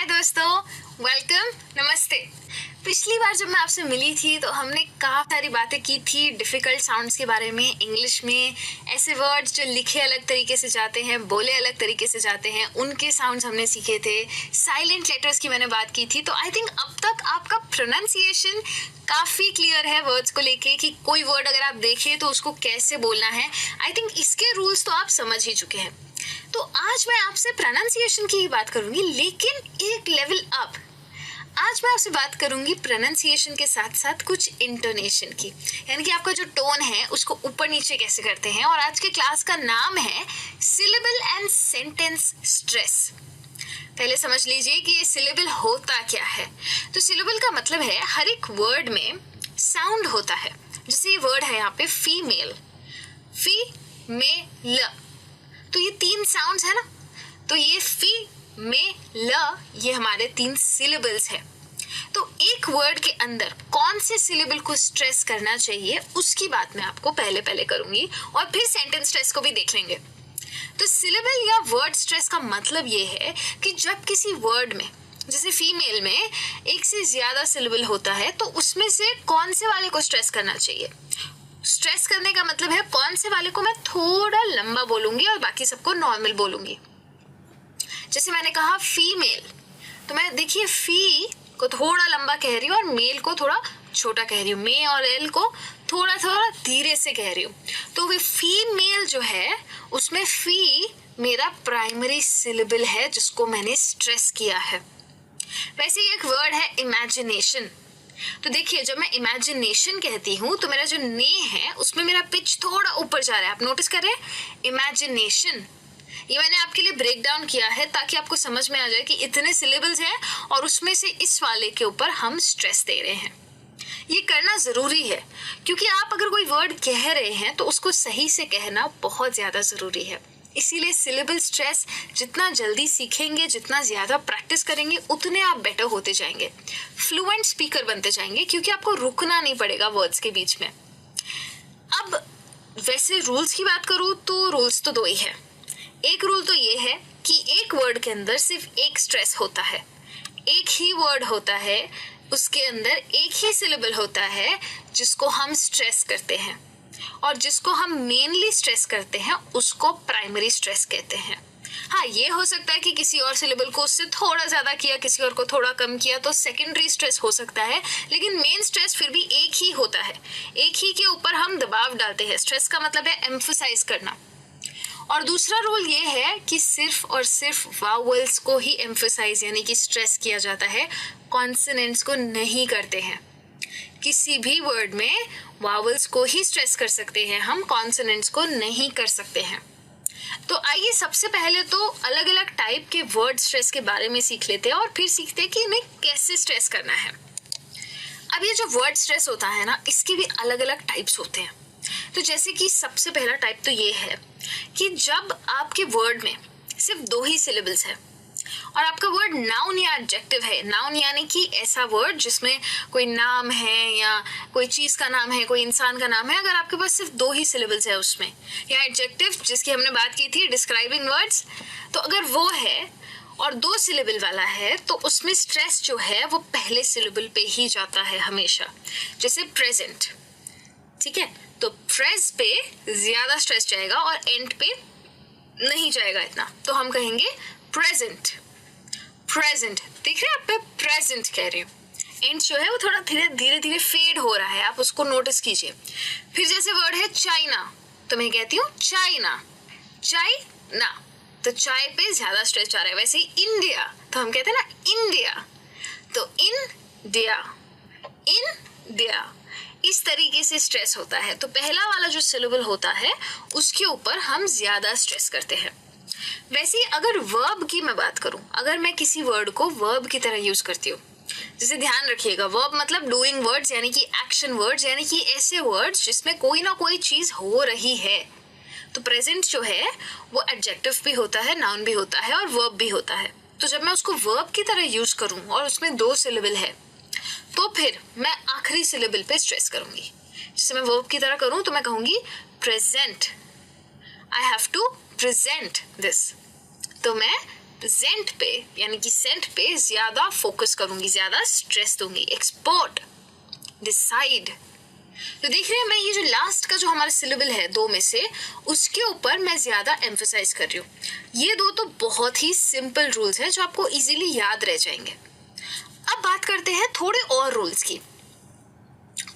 हाय दोस्तों, वेलकम, नमस्ते। पिछली बार जब मैं आपसे मिली थी तो हमने काफ़ी सारी बातें की थी डिफ़िकल्ट साउंड्स के बारे में। इंग्लिश में ऐसे वर्ड्स जो लिखे अलग तरीके से जाते हैं, बोले अलग तरीके से जाते हैं, उनके साउंड्स हमने सीखे थे। साइलेंट लेटर्स की मैंने बात की थी। तो आई थिंक अब तक आपका प्रोनाउंसिएशन काफ़ी क्लियर है वर्ड्स को लेके कि कोई वर्ड अगर आप देखें तो उसको कैसे बोलना है। आई थिंक इसके रूल्स तो आप समझ ही चुके हैं। तो आज मैं आपसे प्रोनाउंसिएशन की ही बात करूंगी, लेकिन एक लेवल अप। आज मैं आपसे बात करूंगी प्रोनाउंसिएशन के साथ साथ कुछ इंटोनेशन की, यानी कि आपका जो टोन है उसको ऊपर नीचे कैसे करते हैं। और आज के क्लास का नाम है सिलेबल एंड सेंटेंस स्ट्रेस। पहले समझ लीजिए कि ये सिलेबल होता क्या है। तो सिलेबल का मतलब है हर एक वर्ड में साउंड होता है। जैसे ये वर्ड है यहाँ पे फीमेल, फी में ल, तो ये 3 साउंड्स है ना। तो ये फी में ल, ये हमारे 3 सिलेबल्स है। तो एक वर्ड के अंदर कौन से सिलेबल को स्ट्रेस करना चाहिए उसकी बात मैं आपको पहले करूंगी, और फिर सेंटेंस स्ट्रेस को भी देख लेंगे। तो सिलेबल या वर्ड स्ट्रेस का मतलब ये है कि जब किसी वर्ड में, जैसे फीमेल में एक से ज्यादा सिलेबल होता है, तो उसमें से कौन से वाले को स्ट्रेस करना चाहिए। स्ट्रेस करने का मतलब है कौन से वाले को मैं थोड़ा लंबा बोलूंगी और बाकी सबको नॉर्मल बोलूंगी। जैसे मैंने कहा फीमेल, तो मैं देखिए फी को थोड़ा लंबा कह रही हूँ और मेल को थोड़ा छोटा कह रही हूँ। मे और एल को थोड़ा थोड़ा धीरे से कह रही हूँ। तो वे फीमेल जो है उसमें फी मेरा प्राइमरी सिलेबल है जिसको मैंने स्ट्रेस किया है। वैसे ही एक वर्ड है इमेजिनेशन। तो देखिए जब मैं इमेजिनेशन कहती हूँ तो मेरा जो ने है उसमें मेरा पिच थोड़ा ऊपर जा रहा है। आप नोटिस कर रहे हैं इमेजिनेशन। ये मैंने आपके लिए ब्रेक डाउन किया है ताकि आपको समझ में आ जाए कि इतने सिलेबल्स हैं और उसमें से इस वाले के ऊपर हम स्ट्रेस दे रहे हैं। ये करना जरूरी है क्योंकि आप अगर कोई वर्ड कह रहे हैं तो उसको सही से कहना बहुत ज्यादा जरूरी है। इसीलिए सिलेबल स्ट्रेस जितना जल्दी सीखेंगे, जितना ज्यादा प्रैक्टिस करेंगे, उतने आप बेटर होते जाएंगे, फ्लुएंट स्पीकर बनते जाएंगे, क्योंकि आपको रुकना नहीं पड़ेगा वर्ड्स के बीच में। अब वैसे रूल्स की बात करूं तो रूल्स तो 2 ही है। एक रूल तो ये है कि एक वर्ड के अंदर सिर्फ एक स्ट्रेस होता है, एक ही वर्ड होता है, उसके अंदर एक ही सिलेबल होता है जिसको हम स्ट्रेस करते हैं, और जिसको हम मेनली स्ट्रेस करते हैं उसको प्राइमरी स्ट्रेस कहते हैं। हाँ, ये हो सकता है कि किसी और सिलेबल को उससे थोड़ा ज्यादा किया, किसी और को थोड़ा कम किया, तो सेकेंडरी स्ट्रेस हो सकता है, लेकिन मेन स्ट्रेस फिर भी एक ही होता है। एक ही के ऊपर हम दबाव डालते हैं। स्ट्रेस का मतलब है एम्फसाइज करना। और दूसरा रूल ये है कि सिर्फ और सिर्फ वावल्स को ही एम्फसाइज यानी कि स्ट्रेस किया जाता है, कॉन्सोनेंट्स को नहीं करते हैं। किसी भी वर्ड में वावल्स को ही स्ट्रेस कर सकते हैं हम, कॉन्सोनेंट्स को नहीं कर सकते हैं। तो आइए सबसे पहले तो अलग अलग टाइप के वर्ड स्ट्रेस के बारे में सीख लेते हैं और फिर सीखते हैं कि इन्हें कैसे स्ट्रेस करना है। अब ये जो वर्ड स्ट्रेस होता है ना, इसके भी अलग अलग टाइप्स होते हैं। तो जैसे कि सबसे पहला टाइप तो ये है कि जब आपके वर्ड में सिर्फ 2 ही सिलेबल्स है और आपका वर्ड नाउन या एडजेक्टिव है। नाउन यानी कि ऐसा वर्ड जिसमें कोई नाम है या कोई चीज का नाम है, कोई इंसान का नाम है, अगर आपके पास सिर्फ 2 ही सिलेबल्स है उसमें, या एडजेक्टिव जिसकी हमने बात की थी डिस्क्राइबिंग वर्ड्स, तो अगर वो है और 2 सिलेबल वाला है तो उसमें स्ट्रेस जो है वो पहले सिलेबल पे ही जाता है हमेशा। जैसे प्रेजेंट, ठीक है, तो प्रेज पे ज्यादा स्ट्रेस जाएगा और एंड पे नहीं जाएगा इतना, तो हम कहेंगे प्रेजेंट। प्रेजेंट दिख रहा है आप पे, प्रेजेंट कह रही हूँ। एंड जो है वो थोड़ा धीरे धीरे फेड हो रहा है, आप उसको नोटिस कीजिए। फिर जैसे वर्ड है चाइना, तो मैं कहती हूँ चाइना, चाइना, तो चाय पे ज्यादा स्ट्रेस जा रहा है। वैसे ही इंडिया, तो हम कहते हैं ना इंडिया, तो इंडिया, इंडिया, इस तरीके से स्ट्रेस होता है। तो पहला वाला जो सिलेबल होता है उसके ऊपर हम ज्यादा स्ट्रेस करते हैं। वैसे ही अगर वर्ब की मैं बात करूं, अगर मैं किसी वर्ड को वर्ब की तरह यूज करती हूँ, जैसे ध्यान रखिएगा वर्ब मतलब डूइंग वर्ड्स यानी कि एक्शन वर्ड्स, यानी कि ऐसे वर्ड्स जिसमें कोई ना कोई चीज हो रही है। तो प्रेजेंट जो है वो एडजेक्टिव भी होता है, नाउन भी होता है और वर्ब भी होता है। तो जब मैं उसको वर्ब की तरह यूज करूं और उसमें 2 सिलेबल है तो फिर मैं आखिरी सिलेबल पे स्ट्रेस करूंगी। जैसे मैं वर्ब की तरह करूं तो मैं कहूंगी present, I have to present this, तो मैं जेंट पे यानी कि सेंट पे ज्यादा फोकस करूंगी, ज्यादा स्ट्रेस दूंगी। Export, decide. तो देख रहे हैं मैं ये जो लास्ट का जो हमारा सिलेबल है दो में से, उसके ऊपर मैं ज्यादा एम्फसाइज कर रही हूँ। ये दो तो बहुत ही सिंपल रूल्स हैं जो आपको इजीली याद रह जाएंगे। अब बात करते हैं थोड़े और रूल्स की।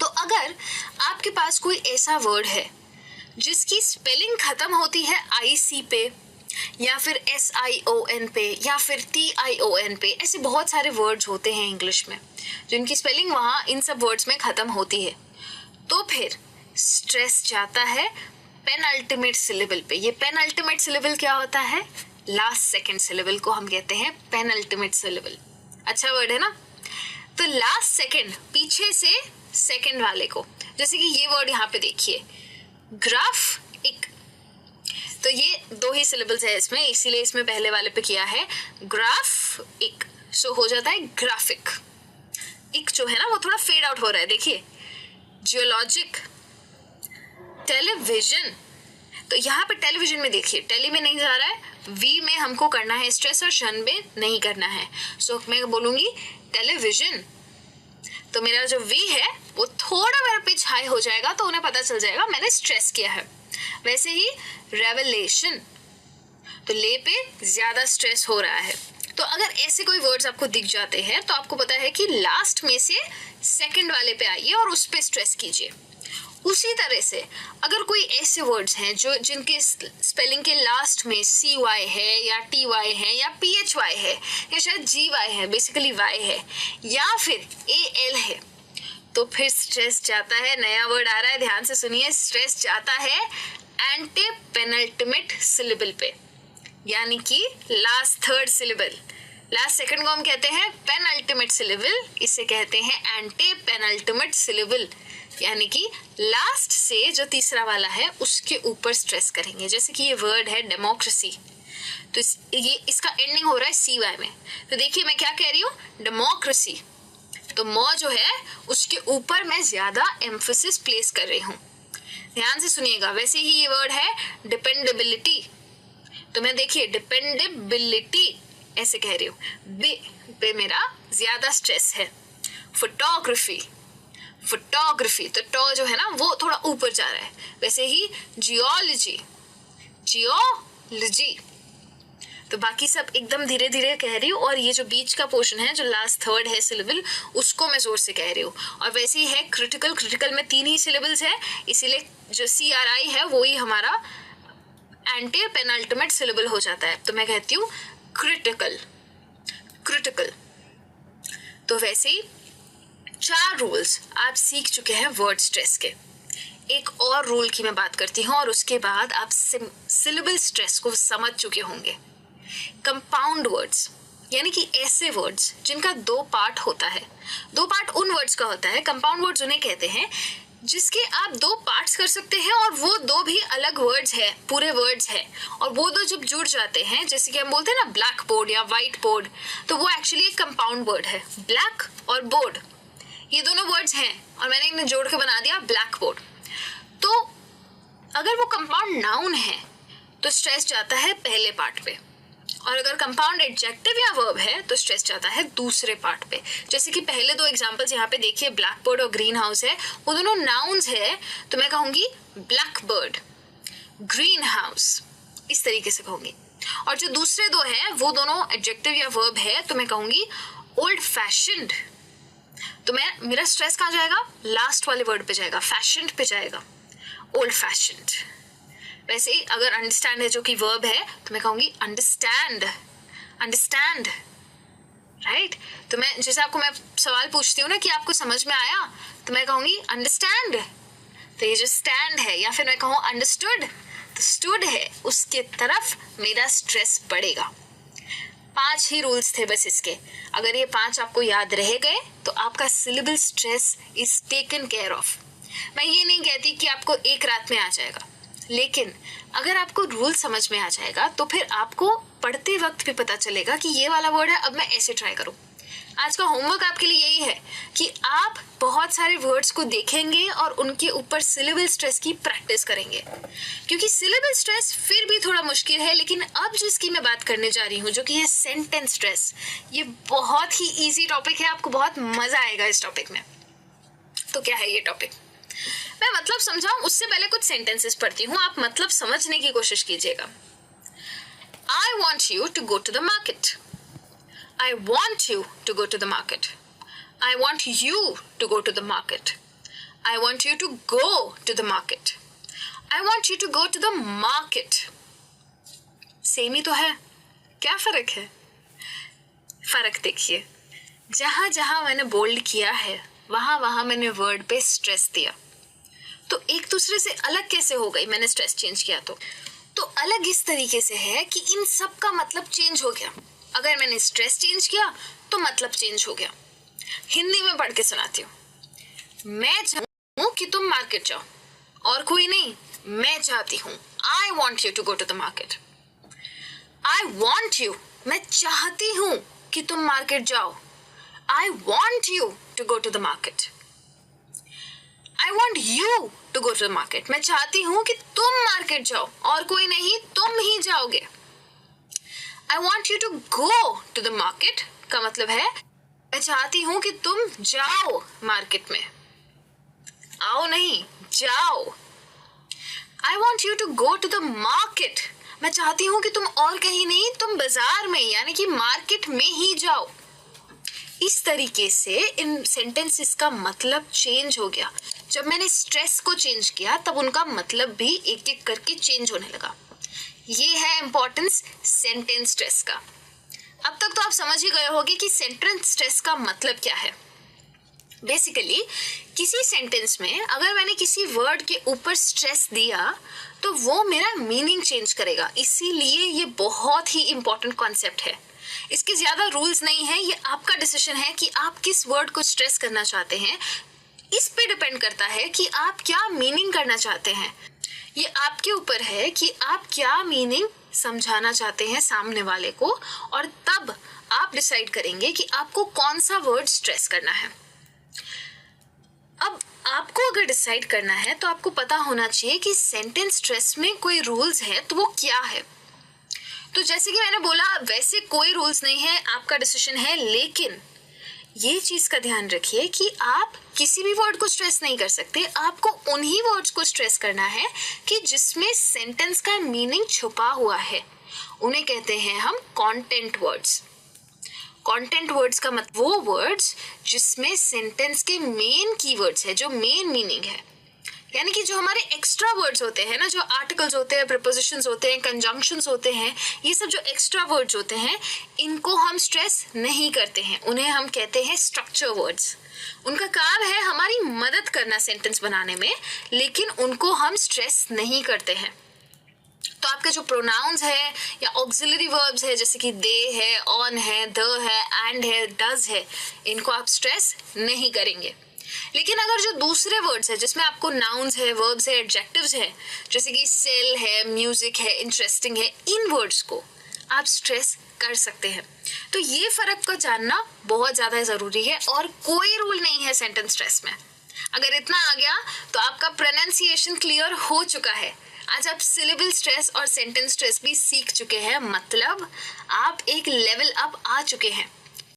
तो अगर आपके पास कोई ऐसा वर्ड है जिसकी स्पेलिंग खत्म होती है IC पे या फिर SION पे या फिर TION पे, ऐसे बहुत सारे वर्ड्स होते हैं इंग्लिश में जिनकी स्पेलिंग वहाँ इन सब वर्ड्स में खत्म होती है, तो फिर स्ट्रेस जाता है पेनल्टिमेट सिलेबल पे। ये पेनल्टिमेट सिलेबल क्या होता है? लास्ट सेकंड सिलेबल को हम कहते हैं पेनल्टिमेट सिलेबल। अच्छा वर्ड है ना? तो लास्ट सेकंड, पीछे से सेकंड वाले को, जैसे कि ये वर्ड यहाँ पे देखिए, ग्राफ इक। तो ये दो ही सिलेबल्स है इसमें, इसीलिए इसमें पहले वाले पे किया है ग्राफ इक, सो हो जाता है ग्राफिक। इक जो है ना वो थोड़ा फेड आउट हो रहा है, देखिए। Geologic, television. तो यहाँ पे टेलीविजन में देखिए, टेली में नहीं जा रहा है, वी में हमको करना है स्ट्रेस और शन में नहीं करना है। सो मैं बोलूंगी टेलीविजन। तो मेरा जो वी है वो थोड़ा मेरा पिच हाई हो जाएगा तो उन्हें पता चल जाएगा मैंने स्ट्रेस किया है। वैसे ही रेवलेशन, तो ले पे ज्यादा स्ट्रेस हो रहा है। तो अगर ऐसे कोई वर्ड्स आपको दिख जाते हैं तो आपको पता है कि लास्ट में से सेकंड वाले पे आइए और उस पे स्ट्रेस कीजिए। उसी तरह से अगर कोई ऐसे वर्ड्स हैं जो जिनके स्पेलिंग के लास्ट में CY है या TY है या PHY है या शायद GY है, बेसिकली Y है, या फिर AL है, तो फिर स्ट्रेस जाता है। नया वर्ड आ रहा है, ध्यान से सुनिए। स्ट्रेस जाता है एंटी पेनल्टिमेट सिलेबल पे, यानी कि last third syllable. Last second को हम कहते हैं पेनल्टिमेट सिलेबल, इसे कहते हैं एंटी पेनल्टिमेट सिलेबल, यानी कि लास्ट से जो तीसरा वाला है उसके ऊपर स्ट्रेस करेंगे। जैसे कि ये वर्ड है डेमोक्रेसी, तो ये इसका एंडिंग हो रहा है CY में। तो देखिए मैं क्या कह रही हूँ, डेमोक्रेसी। तो मो जो है उसके ऊपर मैं ज्यादा एम्फोसिस प्लेस कर रही हूँ, ध्यान से सुनिएगा। वैसे ही ये वर्ड है डिपेंडेबिलिटी, तो मैं देखिए डिपेंडेबिलिटी ऐसे कह रही हूँ, बे पे मेरा ज्यादा स्ट्रेस है। फोटोग्राफी, फोटोग्राफी, तो टॉ जो है ना वो थोड़ा ऊपर जा रहा है। वैसे ही जियोलॉजी, जियोलॉजी, तो बाकी सब एकदम धीरे धीरे कह रही हूँ, और ये जो बीच का पोर्शन है जो लास्ट थर्ड है सिलेबल, उसको मैं जोर से कह रही हूँ। और वैसे ही है क्रिटिकल, क्रिटिकल में 3 ही सिलेबल्स है, इसीलिए जो CRI है वो ही हमारा एंटी पेनल्टिमेट सिलेबल हो जाता है। तो मैं कहती हूँ क्रिटिकल, क्रिटिकल। तो वैसे ही 4 रूल्स आप सीख चुके हैं वर्ड स्ट्रेस के। एक और रूल की मैं बात करती हूँ और उसके बाद आप सिलेबल स्ट्रेस को समझ चुके होंगे। कंपाउंड वर्ड्स, यानी कि ऐसे वर्ड्स जिनका 2 पार्ट होता है। 2 पार्ट उन वर्ड्स का होता है, कंपाउंड वर्ड्स उन्हें कहते हैं जिसके आप 2 पार्ट्स कर सकते हैं और वो 2 भी अलग वर्ड्स है, पूरे वर्ड्स है। और वो 2 जब जुड़ जाते हैं, जैसे कि हम बोलते हैं ना ब्लैक बोर्ड या व्हाइट बोर्ड, तो वो एक्चुअली एक कंपाउंड वर्ड है। ब्लैक और बोर्ड ये दोनों वर्ड्स हैं और मैंने इन्हें जोड़ के बना दिया ब्लैक बोर्ड। तो अगर वो कंपाउंड नाउन है तो स्ट्रेस जाता है पहले पार्ट पे, और अगर कंपाउंड एडजेक्टिव या वर्ब है तो स्ट्रेस जाता है दूसरे पार्ट पे। जैसे कि पहले 2 एग्जांपल्स यहाँ पे देखिए, ब्लैक बोर्ड और ग्रीन हाउस है, वो दोनों नाउन्स है, तो मैं कहूंगी ब्लैक बर्ड, ग्रीन हाउस, इस तरीके से कहूंगी। और जो दूसरे 2 है वो दोनों एडजेक्टिव या वर्ब है, तो मैं कहूंगी ओल्ड फैशन्ड। तो मेरा स्ट्रेस कहाँ जाएगा? लास्ट वाले वर्ड पे जाएगा, फैशन्ड पे जाएगा, ओल्ड फैशन्ड। वैसे ही अगर अंडरस्टैंड है जो कि वर्ब है, तो मैं कहूंगी अंडरस्टैंड, अंडरस्टैंड, राइट। तो मैं जैसे आपको मैं सवाल पूछती हूँ ना कि आपको समझ में आया, तो मैं कहूंगी अंडरस्टैंड। तो ये जो स्टैंड है, या फिर मैं कहूँ अंडरस्टूड, तो स्टूड है, उसके तरफ मेरा स्ट्रेस बढ़ेगा। 5 ही रूल्स थे बस इसके। अगर ये 5 आपको याद रह गए तो आपका syllable stress is taken care of. मैं ये नहीं कहती कि आपको एक रात में आ जाएगा, लेकिन अगर आपको रूल समझ में आ जाएगा तो फिर आपको पढ़ते वक्त भी पता चलेगा कि ये वाला वर्ड है, अब मैं ऐसे ट्राई करूं, आज का होमवर्क आपके लिए यही है कि आप बहुत सारे वर्ड्स को देखेंगे और उनके ऊपर सिलेबल स्ट्रेस की प्रैक्टिस करेंगे, क्योंकि सिलेबल स्ट्रेस फिर भी थोड़ा मुश्किल है, लेकिन अब जिसकी मैं बात करने जा रही हूँ जो कि है सेंटेंस स्ट्रेस, ये बहुत ही इजी टॉपिक है, आपको बहुत मजा आएगा इस टॉपिक में। तो क्या है ये टॉपिक, मैं मतलब समझाऊं उससे पहले कुछ सेंटेंसेस पढ़ती हूँ, आप मतलब समझने की कोशिश कीजिएगा। I want you to go to the market. I want you to go to the market. I want you to go to the market. I want you to go to the market. I want you to go to the market. Same ही तो है, क्या फर्क है? फर्क देखिए, जहां जहां मैंने बोल्ड किया है वहां वहां मैंने वर्ड पे स्ट्रेस दिया, तो एक दूसरे से अलग कैसे हो गई? मैंने स्ट्रेस चेंज किया तो अलग इस तरीके से है कि इन सब का मतलब चेंज हो गया। अगर मैंने स्ट्रेस चेंज किया तो मतलब चेंज हो गया। हिंदी में पढ़ के सुनाती हूँ। मैं चाहूँ कि तुम मार्केट जाओ, और कोई नहीं, मैं चाहती हूँ। I want you to go to the market. I want you, मैं चाहती हूँ कि तुम मार्केट जाओ। I want you to go to the market. I want you to go to the market. मैं चाहती हूँ कि तुम मार्केट जाओ, और कोई नहीं, तुम ही जाओगे। I want you to go to the market का मतलब है मैं चाहती हूँ कि तुम जाओ मार्केट में, आओ नहीं, जाओ। I want you to go to the market, मैं चाहती हूँ कि तुम और कहीं नहीं, तुम बाजार में यानी कि मार्केट में ही जाओ। इस तरीके से इन सेंटेंसेस का मतलब चेंज हो गया। जब मैंने स्ट्रेस को चेंज किया तब उनका मतलब भी एक एक करके चेंज होने लगा। ये है इंपॉर्टेंस सेंटेंस स्ट्रेस का। अब तक तो आप समझ ही गए होंगे कि सेंटेंस स्ट्रेस का मतलब क्या है। बेसिकली किसी सेंटेंस में अगर मैंने किसी वर्ड के ऊपर स्ट्रेस दिया तो वो मेरा मीनिंग चेंज करेगा, इसीलिए ये बहुत ही इंपॉर्टेंट कॉन्सेप्ट है। इसके ज्यादा रूल्स नहीं है, ये आपका डिसीजन है कि आप किस वर्ड को स्ट्रेस करना चाहते हैं। इस पे डिपेंड करता है कि आप क्या मीनिंग करना चाहते हैं। ये आपके ऊपर है कि आप क्या मीनिंग समझाना चाहते हैं सामने वाले को, और तब आप डिसाइड करेंगे कि आपको कौन सा वर्ड स्ट्रेस करना है। अब आपको अगर डिसाइड करना है तो आपको पता होना चाहिए कि सेंटेंस स्ट्रेस में कोई रूल्स है तो वो क्या है। तो जैसे कि मैंने बोला, वैसे कोई रूल्स नहीं है, आपका डिसीजन है, लेकिन ये चीज का ध्यान रखिए कि आप किसी भी वर्ड को स्ट्रेस नहीं कर सकते। आपको उन्हीं वर्ड्स को स्ट्रेस करना है कि जिसमें सेंटेंस का मीनिंग छुपा हुआ है। उन्हें कहते हैं हम कंटेंट वर्ड्स। कंटेंट वर्ड्स का मतलब वो वर्ड्स जिसमें सेंटेंस के मेन कीवर्ड्स है, जो मेन मीनिंग है, यानी कि जो हमारे एक्स्ट्रा वर्ड्स होते हैं ना, जो आर्टिकल्स होते हैं, प्रीपोजिशंस होते हैं, कंजंक्शंस होते हैं, ये सब जो एक्स्ट्रा वर्ड्स होते हैं इनको हम स्ट्रेस नहीं करते हैं, उन्हें हम कहते हैं स्ट्रक्चर वर्ड्स। उनका काम है हमारी मदद करना सेंटेंस बनाने में, लेकिन उनको हम स्ट्रेस नहीं करते हैं। तो आपके जो प्रोनाउंस है या ऑक्सिलरी वर्ब्स है, जैसे कि दे है, ऑन है, द है, एंड है, डज है, इनको आप स्ट्रेस नहीं करेंगे। लेकिन अगर जो दूसरे वर्ड्स है जिसमें आपको नाउन्स है, वर्ब्स है, एडजेक्टिव्स है, जैसे कि सेल है, म्यूजिक है, इंटरेस्टिंग है, इन वर्ड्स को आप स्ट्रेस कर सकते हैं। तो ये फर्क को जानना बहुत ज्यादा जरूरी है, और कोई रूल नहीं है सेंटेंस स्ट्रेस में। अगर इतना आ गया तो आपका प्रोनाउंसिएशन क्लियर हो चुका है। आज आप सिलेबल स्ट्रेस और सेंटेंस स्ट्रेस भी सीख चुके हैं, मतलब आप एक लेवल अप आ चुके हैं।